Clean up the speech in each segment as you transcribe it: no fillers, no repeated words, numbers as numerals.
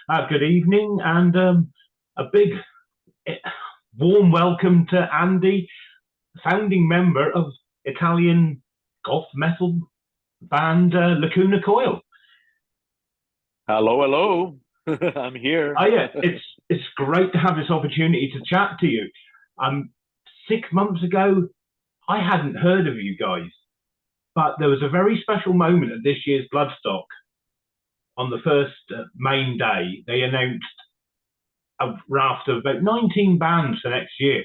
Good evening, and a big eh, warm welcome to Andy, founding member of Italian goth metal band Lacuna Coil. Hello, hello. I'm here. Oh yeah, it's great to have this opportunity to chat to you. 6 months ago, I hadn't heard of you guys, but there was a very special moment at this year's Bloodstock. On the first main day, they announced a raft of about 19 bands for next year,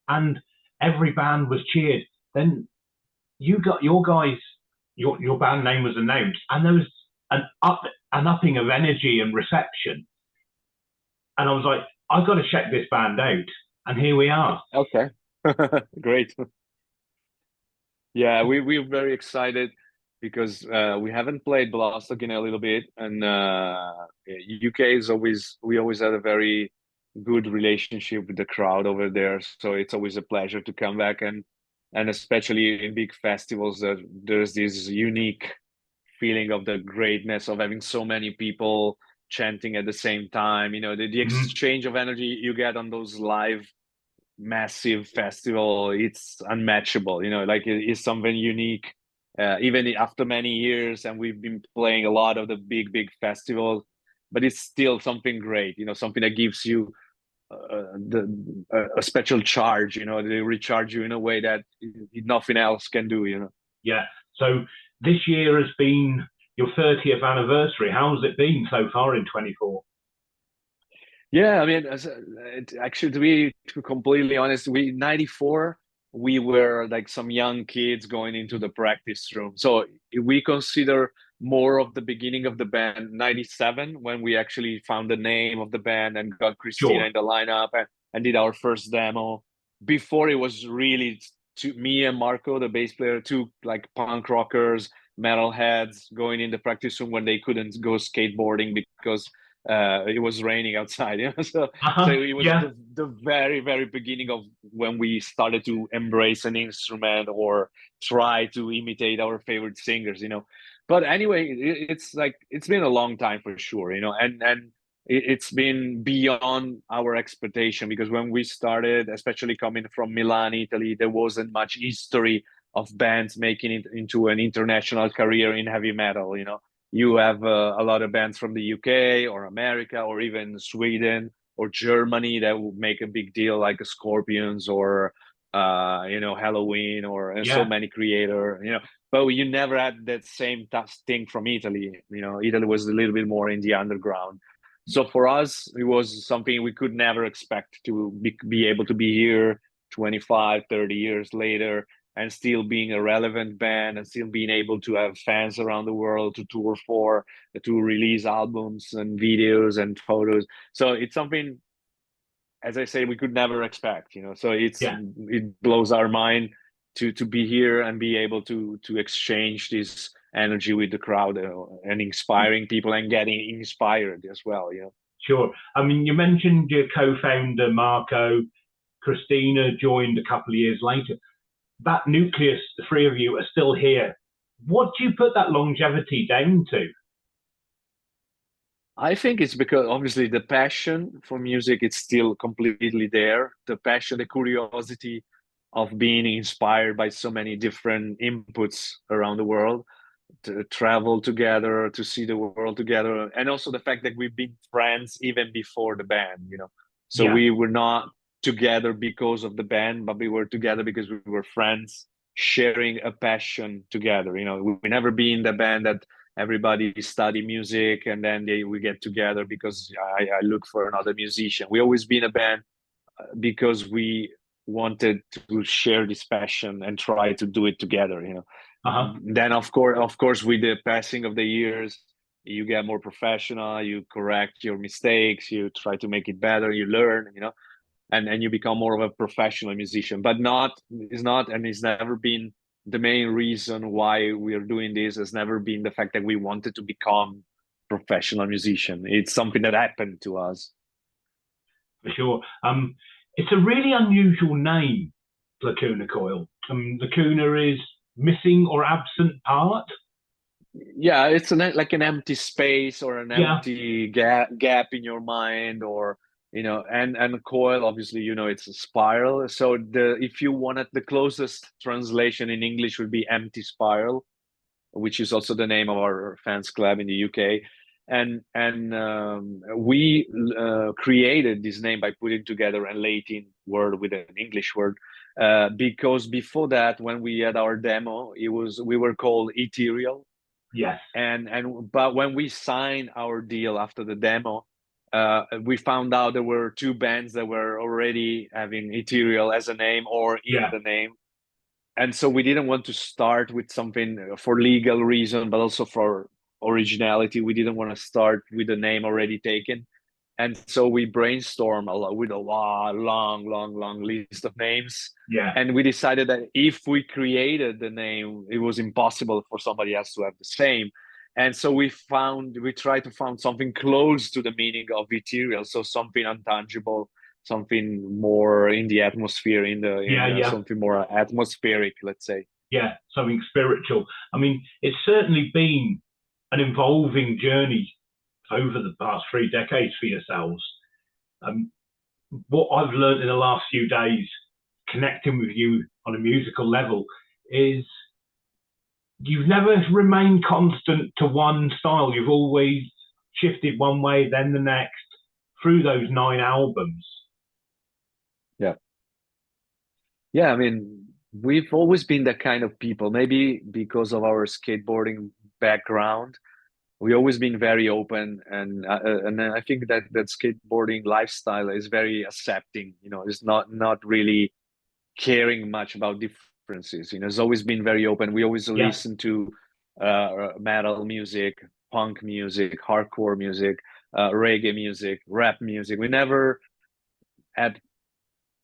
and every band was cheered. Then you got your guys, your band name was announced, and there was an upping of energy and reception. And I was like, I've got to check this band out, and here we are. Okay. Great. Yeah, we're very excited because we haven't played Bloodstock in a little bit, and UK is always we always had a very good relationship with the crowd over there, so it's always a pleasure to come back and especially in big festivals that there's this unique feeling of the greatness of having so many people chanting at the same time. You know, the Mhm. exchange of energy you get on those live massive festival, it's unmatchable. You know, like it's something unique. Even after many years, and we've been playing a lot of the big festivals, but it's still something great. You know, something that gives you a special charge. You know, they recharge you in a way that nothing else can do. You know. Yeah. So this year has been your 30th anniversary. How's it been so far in 24? Yeah, I mean, actually, to be completely honest, we 94, we were like some young kids going into the practice room. So we consider more of the beginning of the band 97 when we actually found the name of the band and got Christina Sure. in the lineup and did our first demo. Before it was really to me and Marco, the bass player, two like punk rockers, metalheads going in the practice room when they couldn't go skateboarding because it was raining outside. You know? So it was Yeah. the very beginning of when we started to embrace an instrument or try to imitate our favorite singers. You know, but anyway, it's like it's been a long time for sure. You know, and it's been beyond our expectation because when we started, especially coming from Milan, Italy, there wasn't much history of bands making it into an international career in heavy metal. You know, you have a lot of bands from the UK or America or even Sweden or Germany that will make a big deal, like Scorpions or Halloween or and so Yeah. many creator. You know, but you never had that same thing from Italy. You know, Italy was a little bit more in the underground. So for us, it was something we could never expect to be able to be here 25, 30 years later and still being a relevant band and still being able to have fans around the world to tour for, to release albums and videos and photos. So it's something, as I say, we could never expect, you know. So Yeah. it blows our mind to be here and be able to exchange this energy with the crowd and inspiring people and getting inspired as well, you know. Sure. I mean, you mentioned your co-founder Marco. Christina joined a couple of years later. That nucleus, the three of you are still here. What do you put that longevity down to? I think it's because obviously the passion for music is still completely there. The passion, the curiosity of being inspired by so many different inputs around the world, to travel together, to see the world together, and also the fact that we've been friends even before the band, you know. So Yeah. we were not together because of the band, but we were together because we were friends sharing a passion together. You know, we never be in the band that everybody study music and then we get together because I look for another musician. We always been a band because we wanted to share this passion and try to do it together, you know. Uh-huh. Then of course with the passing of the years you get more professional, you correct your mistakes, you try to make it better, you learn, you know, and you become more of a professional musician. But not is not and it's never been the main reason why we are doing this. Has never been the fact that we wanted to become professional musician. It's something that happened to us. For sure. It's a really unusual name, Lacuna Coil. Lacuna is missing or absent part. Yeah, it's like an empty space or an Yeah, empty gap in your mind, or and coil, obviously, it's a spiral. So the if you wanted, the closest translation in English would be empty spiral, which is also the name of our fans club in the UK. And we created this name by putting together a Latin word with an English word, because before that, when we had our demo, we were called Ethereal. yes, But when we signed our deal after the demo, we found out there were two bands that were already having Ethereal as a name or in yeah, the name. And so we didn't want to start with something for legal reason, but also for originality. We didn't want to start with a name already taken. And so we brainstormed a lot, with a long list of names. yeah, And we decided that if we created the name, it was impossible for somebody else to have the same. And so we tried to find something close to the meaning of ethereal, so something untangible, something more in the atmosphere, yeah, yeah, something more atmospheric, let's say. yeah, something spiritual. I mean, it's certainly been an evolving journey over the past 3 decades for yourselves. Um, what I've learned in the last few days, connecting with you on a musical level, is you've never remained constant to one style. You've always shifted one way, then the next, through those 9 albums. Yeah. Yeah, I mean, we've always been that kind of people. Maybe because of our skateboarding background, we always been very open, and then I think that skateboarding lifestyle is very accepting. It's not really caring much about differences. It's always been very open. We always Yeah, listen to metal music, punk music, hardcore music, reggae music, rap music. We never had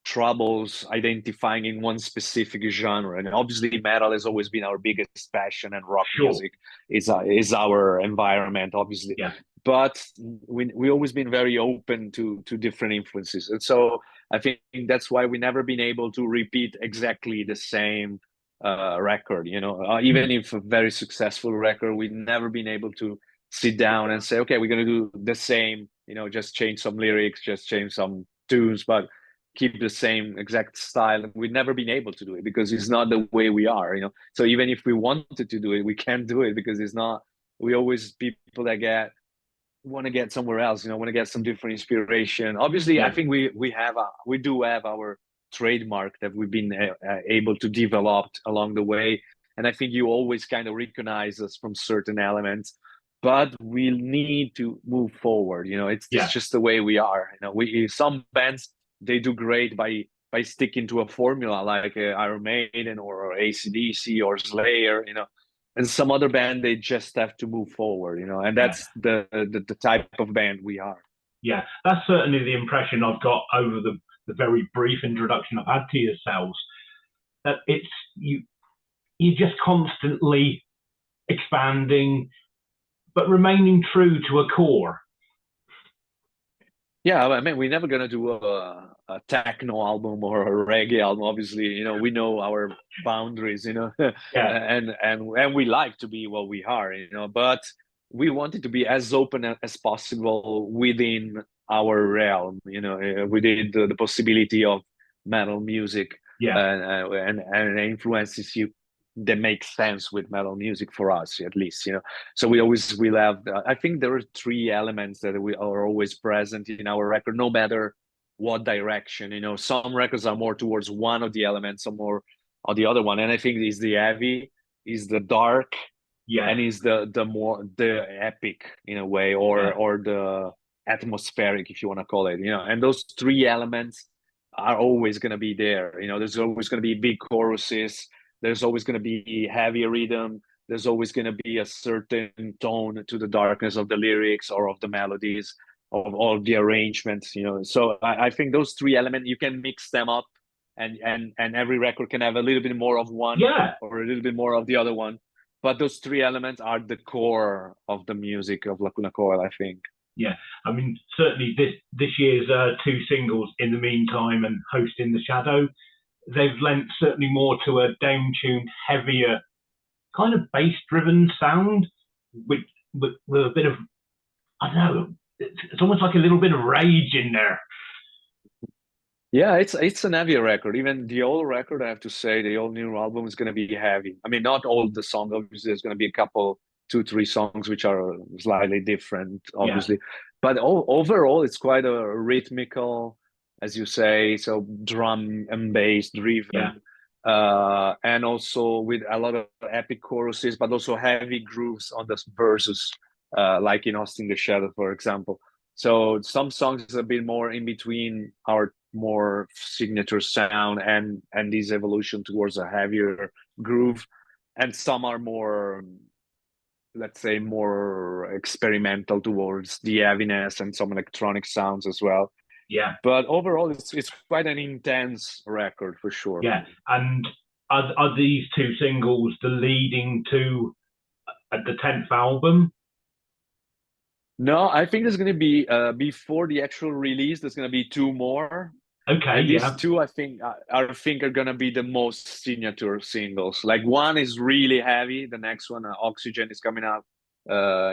troubles identifying in one specific genre. And obviously, metal has always been our biggest passion, and rock sure. music is our environment, obviously. Yeah, But we always been very open to different influences, and so I think that's why we never been able to repeat exactly the same record. Even if a very successful record, we never been able to sit down and say, okay, we're gonna do the same. Just change some lyrics, just change some tunes, but keep the same exact style. We've never been able to do it because it's not the way we are. So even if we wanted to do it, we can't do it because it's not. We always people that want to get somewhere else. Want to get some different inspiration. Obviously, I yeah, think we do have our trademark that we've been able to develop along the way, and I think you always kind of recognize us from certain elements. But we need to move forward. It's yeah, just the way we are. We some bands, they do great by sticking to a formula like Iron Maiden or AC/DC or Slayer, and some other band, they just have to move forward, and yeah, that's the type of band we are. yeah. That's certainly the impression I've got over the very brief introduction I've had to yourselves. That it's you're just constantly expanding, but remaining true to a core. Yeah, I mean, we're never gonna do a techno album or a reggae album. Obviously, we know our boundaries, Yeah, and we like to be what we are, but we wanted to be as open as possible within our realm, within the possibility of metal music, yeah, and influences you that make sense with metal music for us, at least. So we always will have. I think there are three elements that we are always present in our record, no matter what direction. Some records are more towards one of the elements, some more on the other one. And I think is the heavy, is the dark, yes, and is the epic in a way, yeah, or the atmospheric, if you want to call it. And those three elements are always going to be there. There's always going to be big choruses, there's always going to be heavy rhythm, there's always going to be a certain tone to the darkness of the lyrics or of the melodies, of all the arrangements. So I think those three elements, you can mix them up, and every record can have a little bit more of one yeah, or a little bit more of the other one, but those three elements are the core of the music of Lacuna Coil, I think. yeah. I mean, certainly this year's two singles, "In the Meantime" and "Host in the Shadow," they've lent certainly more to a down-tuned, heavier, kind of bass-driven sound. with, with a bit of, I don't know, it's almost like a little bit of rage in there. Yeah, it's an heavy record. Even the old record, I have to say, the old new album is going to be heavy. I mean, not all the songs. Obviously, there's going to be a couple, two, three songs which are slightly different, obviously. Yeah. But overall, it's quite a rhythmical, as you say, so drum and bass driven. Yeah. And also with a lot of epic choruses, but also heavy grooves on the verses, like in Austin the Shadow, for example. So some songs have been more in between our more signature sound and this evolution towards a heavier groove, and some are more, let's say, more experimental towards the heaviness and some electronic sounds as well. Yeah. But overall, it's quite an intense record for sure. Yeah. And are these two singles the leading to the 10th album? No, I think there's going to be, before the actual release, there's going to be two more. Okay, and these two, I think are going to be the most signature singles. Like one is really heavy. The next one, Oxygen, is coming out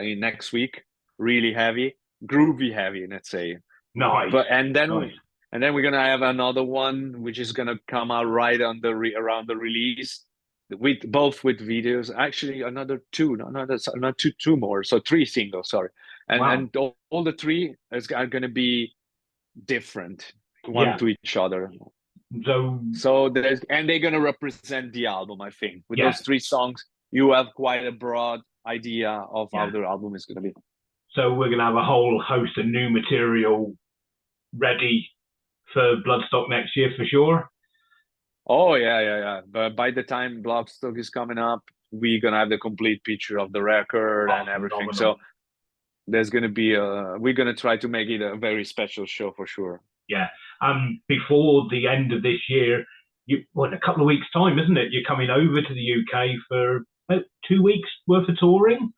in next week. Really heavy, groovy heavy, let's say. Nice. And then we're gonna have another one which is gonna come out right on around the release, with videos. Actually, two more. So three singles. Sorry, and all the three are gonna be different. One to each other. So they're gonna represent the album. I think with those three songs, you have quite a broad idea of how the album is gonna be. So we're gonna have a whole host of new material ready for Bloodstock next year for sure. Oh yeah. But by the time Bloodstock is coming up, we're gonna have the complete picture of the record and everything. Phenomenal. So there's gonna be we're gonna try to make it a very special show for sure. Yeah. Before the end of this year, in a couple of weeks' time, isn't it? You're coming over to the UK for about 2 weeks worth of touring.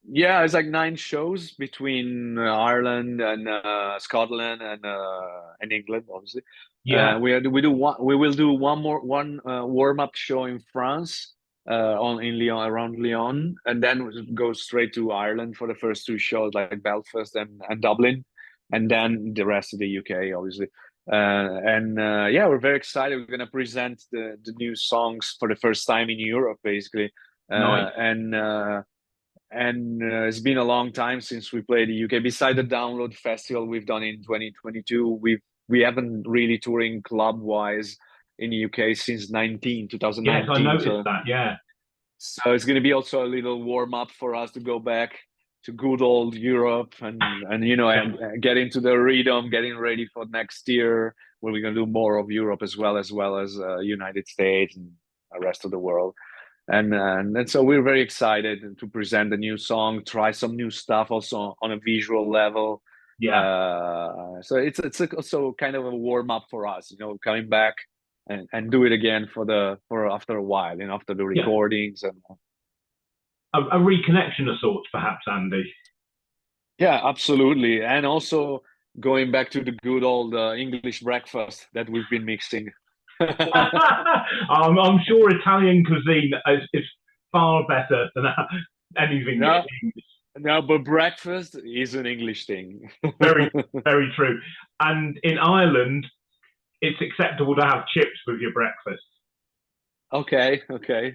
Yeah, it's like 9 shows between Ireland and Scotland and England, obviously. Yeah, we will do one warm-up show in France, in Lyon, around Lyon, and then go straight to Ireland for the first 2 shows, like Belfast and Dublin, and then the rest of the UK, obviously. We're very excited. We're gonna present the new songs for the first time in Europe, basically. Nice. And it's been a long time since we played the UK. Besides the Download Festival we've done in 2022, we haven't really touring club-wise in the UK since 2019. Yes, I noticed that, yeah. So it's going to be also a little warm-up for us to go back to good old Europe and get into the rhythm, getting ready for next year, where we're going to do more of Europe as well as United States and the rest of the world. And so we're very excited to present the new song, try some new stuff also on a visual level. Yeah. So it's also kind of a warm up for us, coming back and do it again for after a while, after the recordings and a reconnection of sorts, perhaps, Andy. Yeah, absolutely, and also going back to the good old English breakfast that we've been mixing. I'm sure Italian cuisine is far better than anything. No, but breakfast is an English thing. Very, very true. And in Ireland, it's acceptable to have chips with your breakfast. Okay.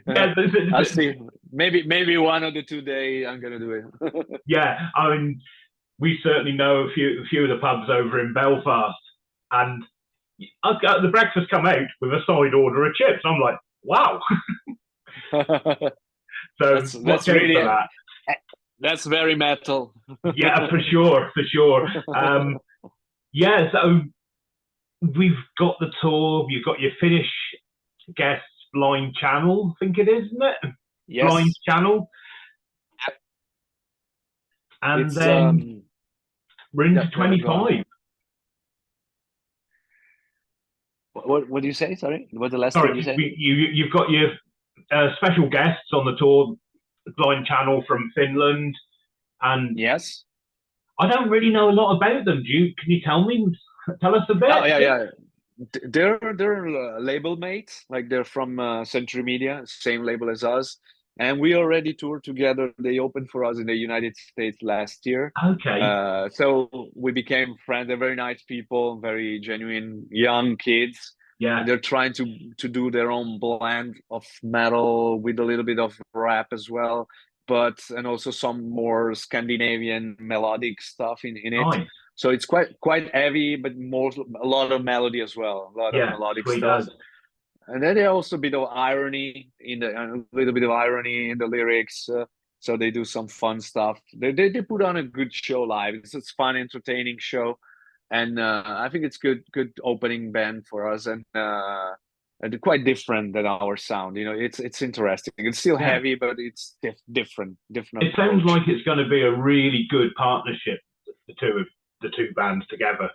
Yeah, I'll see. Maybe one of the 2 days I'm gonna do it. Yeah, I mean, we certainly know a few of the pubs over in Belfast, and the breakfast come out with a side order of chips. I'm like, wow. So that's really that. That's very metal. Yeah, for sure. So we've got the tour. You've got your Finnish guests, Blind Channel, I think it is, isn't it? Yes. Blind Channel. Yep. And then we're into 25. What do you say? Sorry, what the last thing you said? You've got your special guests on the tour, Blind Channel from Finland, and yes, I don't really know a lot about them. Can you tell us a bit? Oh yeah. They're label mates. Like they're from Century Media, same label as us. and we already toured together. They opened for us in the United States last year. Okay. So we became friends. They're very nice people, very genuine young kids. Yeah. And they're trying to do their own blend of metal with a little bit of rap as well, and also some more Scandinavian melodic stuff in it. Nice. So it's quite heavy, but a lot of melody as well, a lot of Yeah. melodic Sweet stuff. as. And then there also a bit of irony a little bit of irony in the lyrics. So they do some fun stuff. They put on a good show live. It's fun, entertaining show, and I think it's good opening band for us, and they're quite different than our sound. You know, it's interesting. It's still Yeah. heavy, but it's different. It sounds like it's going to be a really good partnership, the two bands together.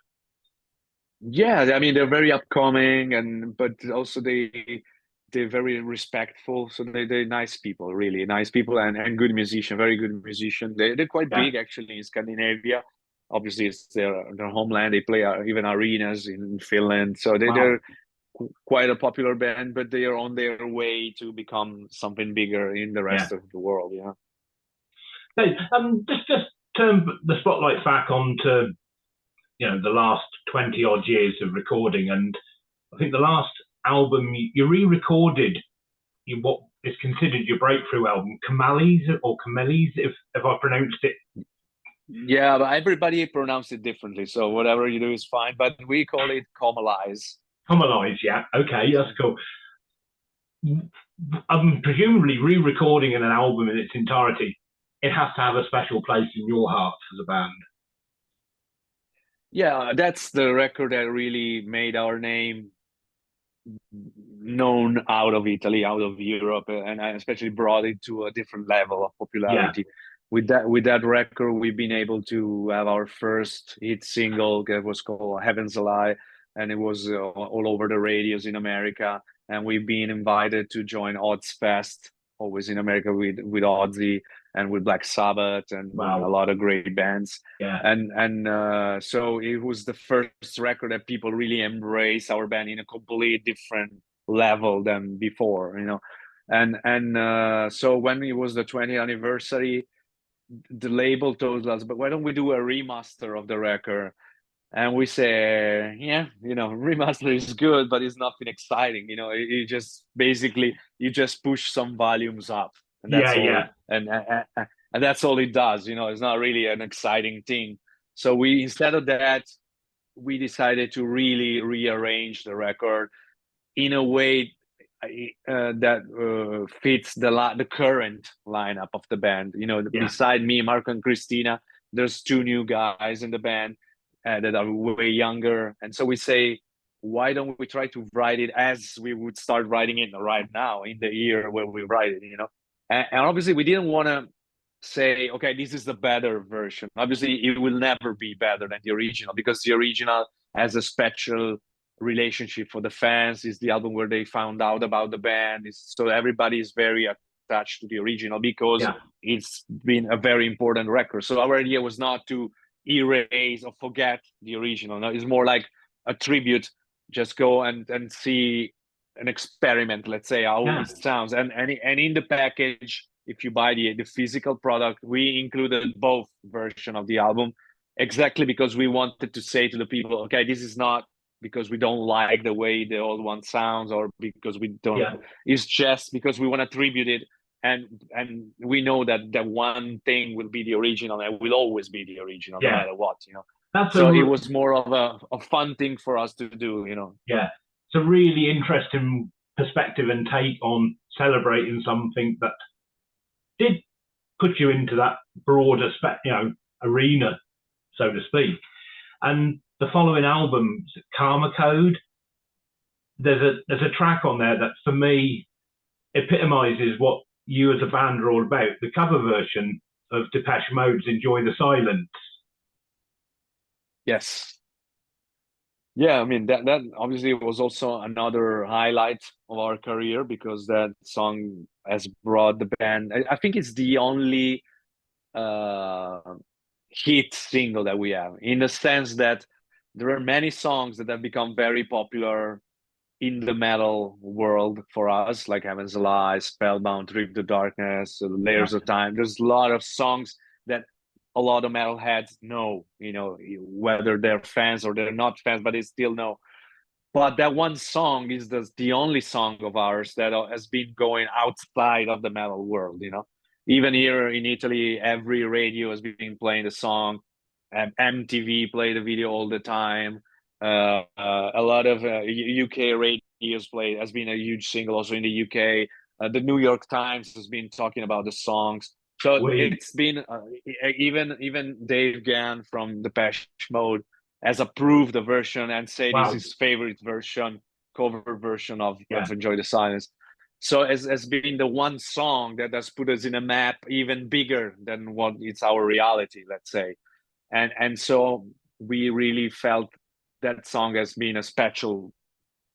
Yeah, I mean they're very upcoming, but also they're very respectful. So they're nice people, really nice people, and good musician, very good musician. They're quite big actually in Scandinavia. Obviously, it's their homeland. They play even arenas in Finland, so they're quite a popular band. But they are on their way to become something bigger in the rest of the world. Yeah. Hey, just turn the spotlight back onto the last 20 odd years of recording, and I think the last album you re-recorded, what is considered your breakthrough album, Camales, if I pronounced it. Yeah, but everybody pronounced it differently, so whatever you do is fine. But we call it Camales. Camales, yeah. Okay, that's cool. Presumably re-recording an album in its entirety, it has to have a special place in your heart as a band. Yeah, that's the record that really made our name known out of Italy, out of Europe, and I especially brought it to a different level of popularity. Yeah. With that record, we've been able to have our first hit single that was called Heaven's a Lie, and it was all over the radios in America. And we've been invited to join Odds Fest, always in America with Ozzy and with Black Sabbath and a lot of great bands. Yeah. And so it was the first record that people really embrace our band in a completely different level than before, and so when it was the 20th anniversary, the label told us, but why don't we do a remaster of the record? And we say, yeah, remaster is good, but it's nothing exciting. It just basically you just push some volumes up, and that's all. And that's all it does. It's not really an exciting thing. So instead of that, we decided to really rearrange the record in a way that fits the current lineup of the band. Beside me, Marco and Christina, there's two new guys in the band that are way younger, and so we say, why don't we try to write it as we would start writing it right now in the year where we write it, and obviously we didn't want to say, okay, this is the better version. Obviously it will never be better than the original, because the original has a special relationship for the fans. Is the album where they found out about the band, so everybody is very attached to the original because it's been a very important record. So our idea was not to erase or forget the original. No, it's more like a tribute. Just go and see an experiment, let's say, how it sounds. And in the package, if you buy the physical product, we included both versions of the album, exactly because we wanted to say to the people, okay, this is not because we don't like the way the old one sounds, or because we don't. It's just because we want to tribute it, and we know that one thing will be the original, and will always be the original, no matter what. It was more of a fun thing for us to do. Yeah, it's a really interesting perspective and take on celebrating something that did put you into that broader arena, so to speak. And the following album, Karma Code, there's a track on there that for me epitomizes what you as a band are all about. The cover version of Depeche Mode's Enjoy the Silence. Yes. Yeah, I mean that obviously was also another highlight of our career, because that song has brought the band. I think it's the only hit single that we have, in the sense that there are many songs that have become very popular in the metal world for us, like Heaven's Alive, Spellbound, Trip to Darkness, Layers of Time. There's a lot of songs that a lot of metalheads know, you know, whether they're fans or they're not fans, but they still know. But that one song is the only song of ours that has been going outside of the metal world, you know. Even here in Italy, every radio has been playing the song. MTV play the video all the time. A lot of UK radios play, has been a huge single also in the UK. The New York Times has been talking about the songs. So it's been even Dave Gann from Depeche Mode has approved the version and said it's his favorite version, cover version of Enjoy the Silence. So it's been the one song that has put us in a map even bigger than what it's our reality, let's say. And so we really felt that song has been a special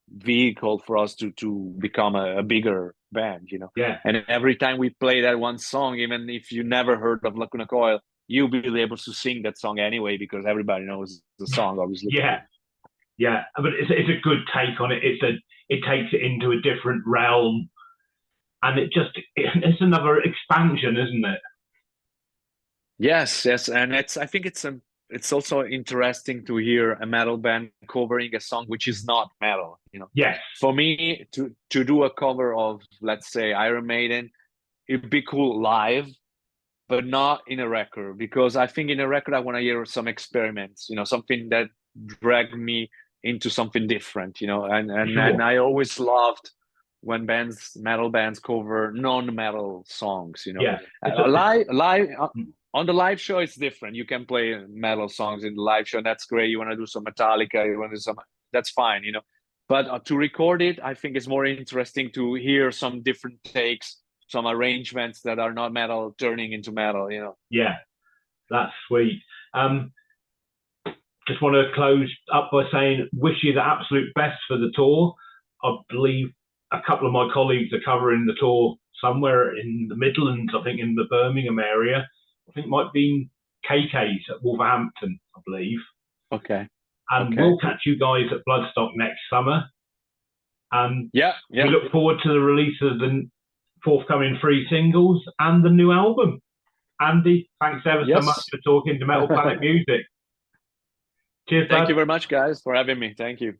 vehicle for us to become a bigger band, you know. Yeah. And every time we play that one song, even if you never heard of Lacuna Coil, you'll be able to sing that song anyway because everybody knows the song, obviously. Yeah, but it's a good take on it. It takes it into a different realm, and it's another expansion, isn't it? Yes, and I think it's also interesting to hear a metal band covering a song which is not metal, you know. Yes. For me to do a cover of, let's say, Iron Maiden, it'd be cool live, but not in a record, because I think in a record I want to hear some experiments, you know, something that dragged me into something different, you know. And I always loved when metal bands cover non-metal songs, you know. Yeah. Live on the live show, it's different. You can play metal songs in the live show. That's great. You want to do some Metallica, you want to do some, that's fine, you know. But to record it, I think it's more interesting to hear some different takes, some arrangements that are not metal turning into metal, you know. Yeah, that's sweet. Just want to close up by saying, wish you the absolute best for the tour. I believe a couple of my colleagues are covering the tour somewhere in the Midlands, I think in the Birmingham area. I think it might be KK's at Wolverhampton, I believe. Okay. And we'll catch you guys at Bloodstock next summer. And we look forward to the release of the forthcoming 3 singles and the new album. Andy, thanks ever so much for talking to Metal Planet Music. Cheers, Thank you very much, guys, for having me. Thank you.